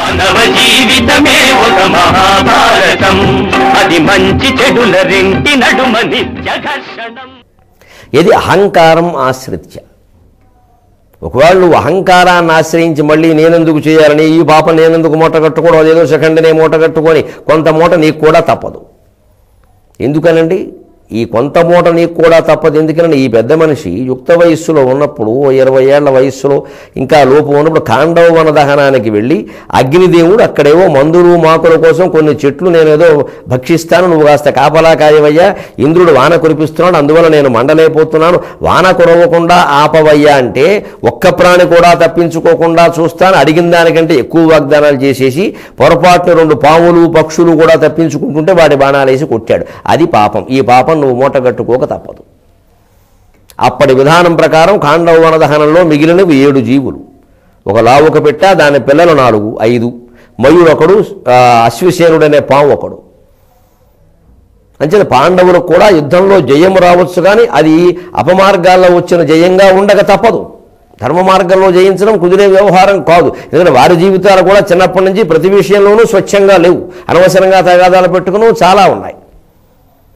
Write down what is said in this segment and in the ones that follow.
మానవ జీవితమే ఒక మహాభారతం, అది మంచి చెడుల రెంటి నడుమ నిత్య ఘర్షణం. ఇది అహంకారం ఆశ్రిత్య. ఒకవేళ నువ్వు అహంకారాన్ని ఆశ్రయించి మళ్ళీ నేనెందుకు చేయాలని, ఈ పాపం నేనెందుకు మూట కట్టుకోవడం, అదేదో సెకండ్నే మూట కట్టుకొని కొంత మూట నీకు కూడా తప్పదు. ఎందుకనండి ఈ కొంత మూట నీకు కూడా తప్పదు? ఎందుకనండి ఈ పెద్ద మనిషి యుక్త వయస్సులో ఉన్నప్పుడు 20 ఏళ్ల వయస్సులో ఇంకా లోపు ఉన్నప్పుడు ఖాండవ వన దహనానికి వెళ్ళి అగ్నిదేవుడు అక్కడేవో మందులు మాకుల కోసం కొన్ని చెట్లు నేనేదో భక్షిస్తాను, నువ్వు కాస్త కాపలా కాయవయ్యా, ఇంద్రుడు వాన కురిపిస్తున్నాడు, అందువల్ల నేను మండలేకపోతున్నాను, వాన కురవకుండా ఆపవయ్యా అంటే ఒక్క ప్రాణి కూడా తప్పించుకోకుండా చూస్తాను, అడిగిన దానికంటే ఎక్కువ వాగ్దానాలు చేసేసి పొరపాటున 2 పాములు పక్షులు కూడా తప్పించుకుంటుంటే వాటి బాణాలేసి కొట్టాడు. అది పాపం. ఈ పాపం నువ్వు మూట కట్టుకోక తప్పదు. అప్పటి విధానం ప్రకారం ఖాండవ వన దహనంలో మిగిలినవి 7 జీవులు. ఒక లావుక పెట్ట, దాని పిల్లలు 4, 5, మయూరు ఒకడు, అశ్వసేనుడనే పాము ఒకడు. అంచేత పాండవులకు కూడా యుద్ధంలో జయం రావచ్చు, కానీ అది అపమార్గాల్లో వచ్చిన జయంగా ఉండక తప్పదు. ధర్మ మార్గంలో జయించడం కుదిరే వ్యవహారం కాదు. ఎందుకంటే వారి జీవితాలు కూడా చిన్నప్పటి నుంచి ప్రతి విషయంలోనూ స్వచ్ఛంగా లేవు, అనవసరంగా తగాదాలు పెట్టుకుని చాలా ఉన్నాయి.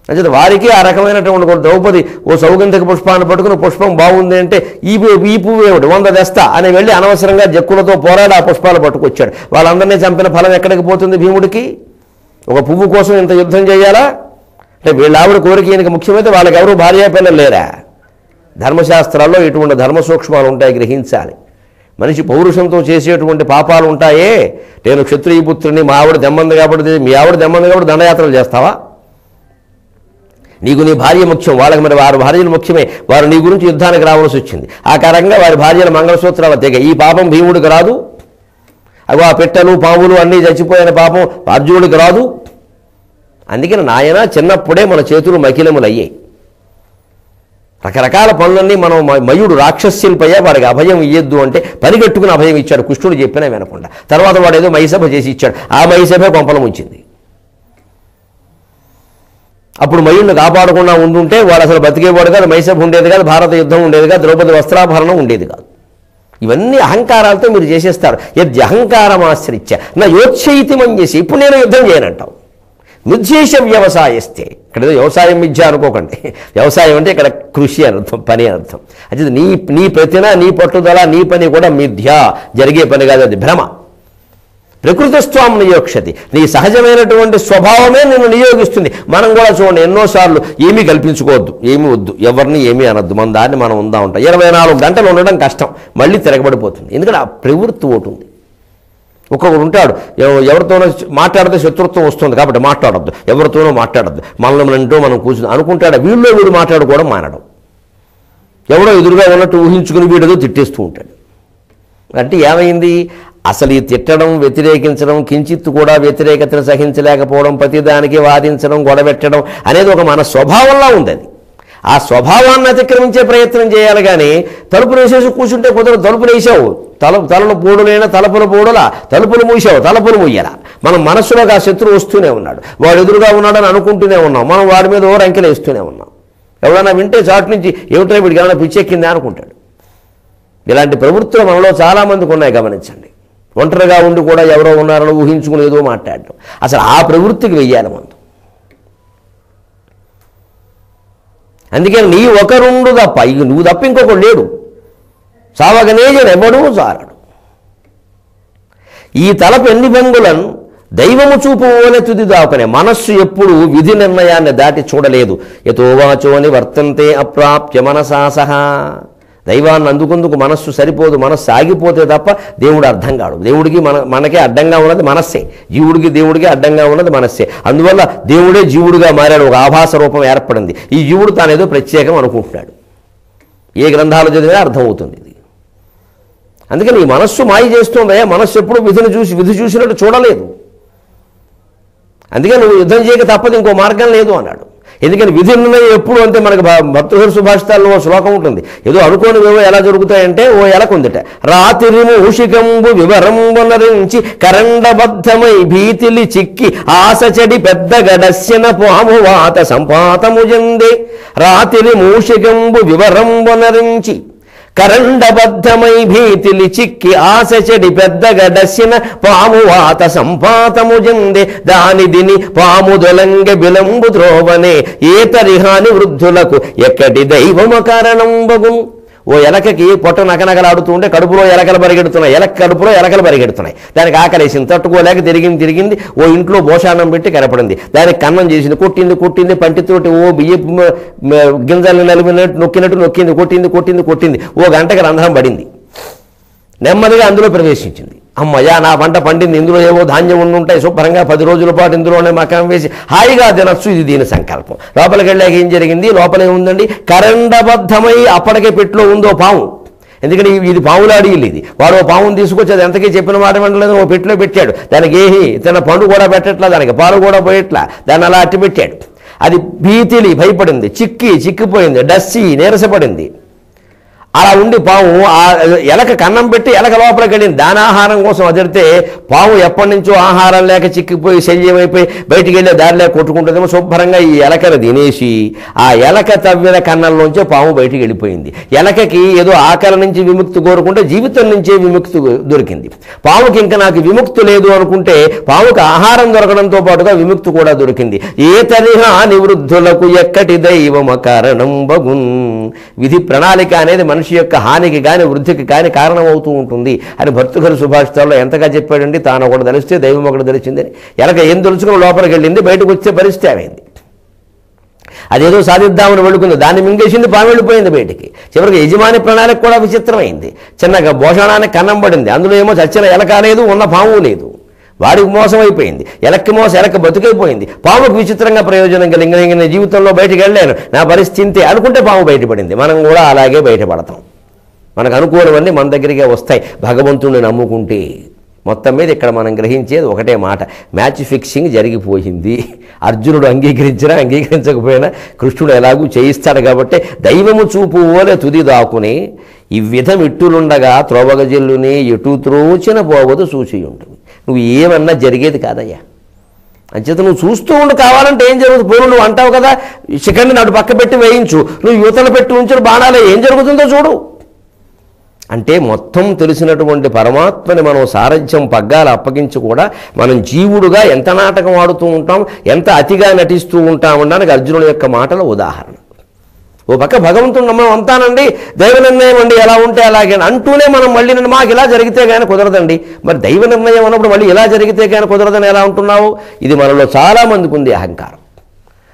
అంటే వారికి ఆ రకమైనటువంటి ద్రౌపది ఓ సౌగంధిక పుష్పాన్ని పట్టుకుని పుష్పం బాగుంది అంటే ఈ పువ్వు ఏమిటి 100 తెస్తా అని వెళ్ళి అనవసరంగా జక్కులతో పోరాడి ఆ పుష్పాలు పట్టుకొచ్చాడు. వాళ్ళందరినీ చంపిన ఫలం ఎక్కడికి పోతుంది భీముడికి? ఒక పువ్వు కోసం ఇంత యుద్ధం చేయాలా? అంటే వీళ్ళ ఆవిడ కోరిక ఈయనకి ముఖ్యమైతే వాళ్ళకి ఎవరు భార్య పిల్లలు లేరా? ధర్మశాస్త్రాల్లో ఇటువంటి ధర్మ సూక్ష్మాలు ఉంటాయి, గ్రహించాలి. మనిషి పౌరుషంతో చేసేటువంటి పాపాలు ఉంటాయే. నేను క్షత్రియపుత్రుని, మా ఆవిడ దెమ్మంది కాబట్టి, మీ ఆవిడ దెమ్మంది కాబట్టి దండయాత్రలు చేస్తావా? నీకు నీ భార్య ముఖ్యం, వాళ్ళకి మరి వారి భార్యలు ముఖ్యమే, వారు నీ గురించి యుద్ధానికి రావాల్సి వచ్చింది. ఆ కారణంగా వారి భార్యల మంగళసూత్రాలు తెగ. ఈ పాపం భీముడికి రాదు. అవి ఆ పెట్టెలు పాములు అన్నీ చచ్చిపోయిన పాపం అర్జునుడికి రాదు. అందుకని నాయన చిన్నప్పుడే మన చేతులు మకిలములయ్యాయి. రకరకాల పనులన్నీ మనం మయుడు రాక్షస్యులపయ్యా, వారికి అభయం ఇయ్యొద్దు అంటే పరిగెట్టుకుని అభయం ఇచ్చాడు. కృష్ణుడు చెప్పినా వినకుండా. తర్వాత వాడు ఏదో మైసభ చేసి ఇచ్చాడు. ఆ మైసభే కొంపలం ఉంచింది. అప్పుడు మయుడిని కాపాడకుండా ఉండుంటే వాడు అసలు బతికేవాడు కాదు, మైసభ ఉండేది కాదు, భారత యుద్ధం ఉండేది కాదు, ద్రౌపది వస్త్రాభరణం ఉండేది కాదు. ఇవన్నీ అహంకారాలతో మీరు చేసేస్తారు. యద్యహంకారం ఆశ్రిత్య నా యోత్సయితి మన్యసి. ఇప్పుడు నేను యుద్ధం చేయనంటావు. మిథ్యేష వ్యవసాయస్తే. ఇక్కడ ఏదో వ్యవసాయం మిథ్య అనుకోకండి. వ్యవసాయం అంటే ఇక్కడ కృషి అని అర్థం, పని అని అర్థం. అది నీ ప్రతిన, నీ పట్టుదల, నీ పని కూడా మిథ్య, జరిగే పని కాదు, అది భ్రమ. ప్రకృతిస్వాం నియోక్షతి. నీ సహజమైనటువంటి స్వభావమే నిన్ను నియోగిస్తుంది. మనం కూడా చూడండి, ఎన్నోసార్లు ఏమీ కల్పించుకోవద్దు, ఏమీ వద్దు, ఎవరిని ఏమీ అనొద్దు, మన దాన్ని మనం ఉందా ఉంటాం. 24 గంటలు ఉండడం కష్టం, మళ్ళీ తిరగబడిపోతుంది. ఎందుకంటే ఆ ప్రవృత్తి ఒకటి ఉంది. ఒక్కొక్కడు ఉంటాడు, ఎవరితోనో మాట్లాడితే శత్రుత్వం వస్తుంది కాబట్టి మాట్లాడద్దు, ఎవరితోనో మాట్లాడద్దు, మనల్ని అంటూ మనం కూర్చుని అనుకుంటాడు. వీడు మాట్లాడుకోవడం మానడం. ఎవడో ఎదురుగా ఉన్నట్టు ఊహించుకుని వీడేదో తిట్టేస్తూ ఉంటాడు. అంటే ఏమైంది? అసలు ఈ తిట్టడం, వ్యతిరేకించడం, కించిత్తు కూడా వ్యతిరేకతను సహించలేకపోవడం, ప్రతిదానికి వాదించడం, గొడవెట్టడం అనేది ఒక మన స్వభావంలా ఉంది. అది ఆ స్వభావాన్ని అతిక్రమించే ప్రయత్నం చేయాలి. కానీ తలుపులు వేసేసి కూర్చుంటే కుదరదు. తలుపులు వేసావు, తలల పూడులైన తలుపుల పూడలా, తలుపులు మూసావు, తలుపులు మూయలా. మనం మనస్సులోకి ఆ శత్రువు వస్తూనే ఉన్నాడు, వాడు ఎదురుగా ఉన్నాడని అనుకుంటూనే ఉన్నాం, మనం వాడి మీద ఓ రంకెలు వేస్తూనే ఉన్నాం. ఎవరైనా వింటే చాటు నుంచి ఏమిటో వీడికి ఏమైనా పిచ్చెక్కిందా అనుకుంటాడు. ఇలాంటి ప్రవృత్తులు మనలో చాలామందికి ఉన్నాయి, గమనించండి. ఒంటరిగా ఉండి కూడా ఎవరో ఉన్నారని ఊహించుకుని ఏదో మాట్లాడటం. అసలు ఆ ప్రవృత్తికి వెయ్యాలి మందు. అందుకని నీ ఒకరుండు తప్ప, నువ్వు తప్ప ఇంకొకడు లేడు. సావగనేజను ఎవడూ చారడు. ఈ తలపు ఎన్ని భంగులను దైవము చూపు ఓనే తుది దాకనే. మనస్సు ఎప్పుడు విధి నిర్ణయాన్ని దాటి చూడలేదు. యతో వాచోని వర్తంతే అప్రాప్య మనసా సహా. దైవాన్ని అందుకుందుకు మనస్సు సరిపోదు. మనస్సు ఆగిపోతే తప్ప దేవుడు అర్థం కాడు. దేవుడికి మనకే అడ్డంగా ఉన్నది మనస్సే, జీవుడికి దేవుడికి అడ్డంగా ఉన్నది మనస్సే. అందువల్ల దేవుడే జీవుడిగా మారాడు, ఒక ఆభాస రూపం ఏర్పడింది. ఈ జీవుడు తానేదో ప్రత్యేకం అనుకుంటున్నాడు. ఏ గ్రంథాలు చదివినా అర్థమవుతుంది ఇది. అందుకని ఈ మనస్సు మాయ చేస్తుందయ్యా. మనస్సు ఎప్పుడు విధి చూసినట్టు చూడలేదు. అందుకే నువ్వు యుద్ధం చేయక తప్పదు, ఇంకో మార్గం లేదు అన్నాడు. ఎందుకని విధి నిర్ణయం ఎప్పుడు అంటే మనకు భర్తృహరి సుభాషితాల్లో ఓ శ్లోకం ఉంటుంది. ఏదో అనుకోనివేవో ఎలా జరుగుతాయంటే ఓ ఎలకుందిట. రాత్రి మూషికంబు వివరంబునరించి కరండబద్ధమై భీతిలి చిక్కి ఆశచడి పెద్ద గడస్యన పాము వాత సంపాతము జందే. రాత్రి మూషికంబు వివరంబునరించి కరండబద్ధమై భీతిలి చిక్కి ఆశ చెడి పెద్దగడసిన పాము వాత సంపాతము జందే దాని దిని పాము దొలంగె బిలంబు ద్రోవనే ఏతరిహాని వృద్ధులకు ఎక్కడి దైవమ కారణం బగు. ఓ ఎలకకి పొట్ట నకనకలాడుతూ ఉంటే కడుపులో ఎలకలు పరిగెడుతున్నాయి, కడుపులో ఎలకలు పరిగెడుతున్నాయి. దానికి ఆకలేసింది, తట్టుకోలేక తిరిగింది. ఓ ఇంట్లో భోషాన్నం పెట్టి కనపడింది, దానికి కన్నం చేసింది, కొట్టింది పంటితోటి ఓ బియ్యపు గింజలు నలిపినట్టు నొక్కింది. ఓ గంటకి రంధ్రం పడింది. నెమ్మదిగా అందులో ప్రవేశించింది. అమ్మయ్యా, నా పంట పండింది, ఇందులో ఏవో ధాన్యం ఉండుంటాయి, శుభ్రంగా 10 రోజుల పాటు ఇందులోనే మకం వేసి హాయిగా తినచ్చు, ఇది దీని సంకల్పం. లోపలికి వెళ్ళాక ఏం జరిగింది? లోపలే ఉందండి కరండబద్ధమై, అప్పటికే పెట్టులో ఉందో పాము. ఎందుకంటే ఇది పాములాడి ఇల్లు. ఇది వాడు ఓ పాముని తీసుకొచ్చి అది ఎంతకీ చెప్పిన మాట వినలేదు, ఓ పెట్టిలో పెట్టాడు. దానికి తన పండు కూడా పెట్టట్లా, దానికి పాలు కూడా పోయట్లా, దాన్ని అలా అట్టి పెట్టాడు. అది భీతిలి భయపడింది, చిక్కిపోయింది, డస్సి నీరసపడింది. అలా ఉండి పాము ఆ ఎలక కన్నం పెట్టి ఎలక లోపలికి వెళ్ళింది. దానాహారం కోసం అదిరితే పాము ఎప్పటి నుంచో ఆహారం లేక చిక్కిపోయి శల్యమైపోయి బయటికి వెళ్ళే దారిలో కొట్టుకుంటుందేమో. శుభ్రంగా ఈ ఎలకను తినేసి ఆ ఎలక తవ్విన కన్నంలోంచే పాము బయటికి వెళ్ళిపోయింది. ఎలకకి ఏదో ఆకలి నుంచి విముక్తి కోరుకుంటే జీవితం నుంచే విముక్తి దొరికింది. పాముకి ఇంకా నాకు విముక్తి లేదు అనుకుంటే పాముకి ఆహారం దొరకడంతో పాటుగా విముక్తి కూడా దొరికింది. ఏ తరిహా నివృద్ధులకు ఎక్కటి దైవమ కారణం బగున్. విధి ప్రణాళిక అనేది మనిషి యొక్క హానికి కానీ వృద్ధికి కానీ కారణమవుతూ ఉంటుంది అని భర్తృహరి సుభాషితాల్లో ఎంతగా చెప్పాడండి. తాను ఒకటి తెలిస్తే దైవం ఒకటి తెలిసిందని. ఎలక ఏం తెలుసుకుని లోపలికి వెళ్ళింది, బయటకు వచ్చే పరిస్థితి ఏమైంది. అదేదో సాధిద్దామని వెళ్ళుకుంది, దాన్ని మింగేసింది, పాము వెళ్ళిపోయింది బయటికి. చివరికి యజమాని ప్రణాళిక కూడా విచిత్రమైంది. చిన్నగా భోషణానికి కన్నం పడింది, అందులో ఏమో చచ్చిన ఎలక లేదు, ఉన్న పాము లేదు. వాడికి మోసం అయిపోయింది, ఎలక బతుకైపోయింది. పాముకు విచిత్రంగా ప్రయోజనం కలిగి నేను జీవితంలో బయటికి వెళ్ళాను, నా పరిస్థితి అనుకుంటే పాము బయటపడింది. మనం కూడా అలాగే బయటపడతాం. మనకు అనుకూలమన్నీ మన దగ్గరికే వస్తాయి భగవంతుడిని నమ్ముకుంటే. మొత్తం మీద ఇక్కడ మనం గ్రహించేది ఒకటే మాట, మ్యాచ్ ఫిక్సింగ్ జరిగిపోయింది. అర్జునుడు అంగీకరించకపోయినా కృష్ణుడు ఎలాగూ చేయిస్తాడు కాబట్టి దైవము చూపు ఓలే తుది దాకుని ఈ విధం ఇట్టులుండగా త్రోవగజిల్లుని ఎటు త్రోచిన పోవదు చూసి ఉంటుంది. నువ్వు ఏమన్నా జరిగేది కాదయ్యా. అంచేత నువ్వు చూస్తూ ఉండు, కావాలంటే ఏం జరుగుతుంది. పోను నువ్వు అంటావు కదా, శిఖండి నాడు పక్క పెట్టి వేయించు, నువ్వు యువతలు పెట్టి ఉంచిన బాణాలే ఏం జరుగుతుందో చూడు అంటే మొత్తం తెలిసినటువంటి పరమాత్మని మనం సారథ్యం పగ్గాలు అప్పగించి కూడా మనం జీవుడుగా ఎంత నాటకం ఆడుతూ ఉంటాం, ఎంత అతిగా నటిస్తూ ఉంటామనడానికి అర్జునుడి యొక్క మాటల ఉదాహరణ. ఓ పక్క భగవంతుడు నమ్మం అంతానండి, దైవ నిర్ణయం అండి, ఎలా ఉంటే అలాగే అంటూనే మనం మళ్ళీ మాకు ఇలా జరిగితే కానీ కుదరదండి. మరి దైవ నిర్ణయం అన్నప్పుడు మళ్ళీ ఇలా జరిగితే కానీ కుదరదని ఎలా ఉంటున్నావు? ఇది మనలో చాలామందికి ఉంది అహంకారం.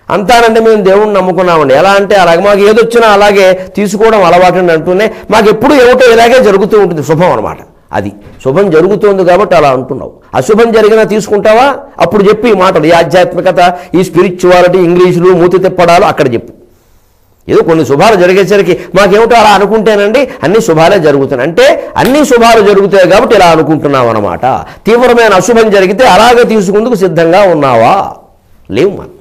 అంతానంటే మేము దేవుణ్ణి నమ్ముకున్నామండి, ఎలా అంటే అలాగే మాకు ఏదొచ్చినా అలాగే తీసుకోవడం అలవాటు అంటూనే మాకు ఎప్పుడు ఏమిటో ఇలాగే జరుగుతూ ఉంటుంది. శుభం అనమాట అది. శుభం జరుగుతుంది కాబట్టి అలా అంటున్నావు. అశుభం జరిగినా తీసుకుంటావా? అప్పుడు చెప్పి ఈ మాటలు, ఈ ఆధ్యాత్మికత, ఈ స్పిరిచువాలిటీ, ఇంగ్లీషులు, మూతి తిప్పడాలు అక్కడ చెప్పు. ఏదో కొన్ని శుభాలు జరిగేసరికి మాకేమిటో అలా అనుకుంటేనండి అన్ని శుభాలే జరుగుతాయి అంటే అన్ని శుభాలు జరుగుతాయి కాబట్టి ఇలా అనుకుంటున్నావు అనమాట. తీవ్రమైన అశుభం జరిగితే అలాగే తీసుకుందుకు సిద్ధంగా ఉన్నావా? లేవు. మనం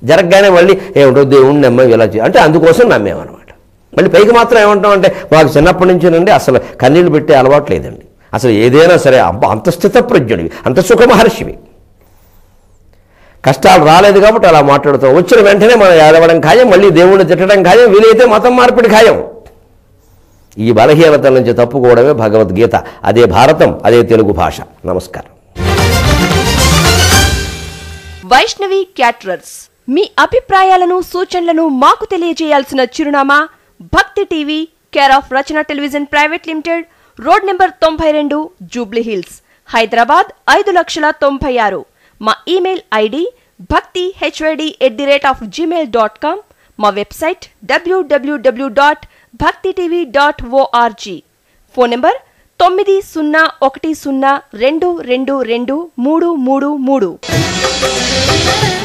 జరగగానే మళ్ళీ ఏమిటో దేవుణ్ణి నమ్మేవి ఇలా అంటే అందుకోసం నమ్మేమన్నమాట. మళ్ళీ పైకి మాత్రం ఏమంటామంటే మాకు చిన్నప్పటి నుంచేనండి అసలు కన్నీళ్ళు పెట్టే అలవాటు లేదండి, అసలు ఏదైనా సరే అంత స్థితప్రజ్ఞుడివి, అంత సుఖమహర్షివి, కష్టాలు రాలేదు కాబట్టి అలా మాట్లాడుతాం. వచ్చిన వెంటనే మనం ఏడవడం ఖాయం, మళ్ళీ దేవుణ్ణి తిట్టడం ఖాయం, వీలైతే మతం మార్పిడి ఖాయం. ఈ బలహీనతల నుంచి తప్పుకోవడమే భగవద్గీత, అదే భారతం, అదే తెలుగు భాష. నమస్కారం. వైష్ణవి క్యాటరర్స్, మీ అభిప్రాయాలను సూచనలను మాకు తెలియజేయాల్సిన చిరునామా భక్తి TV, care of Rachana television private limited, road number 92, Jubilee hills, Hyderabad 5,96,000. మా ఇమెయిల్ ఐడి bhaktihyd@gmail.com, మా వెబ్సైట్ www.bhaktitv.org, ఫోన్ నెంబర్ 9010222333.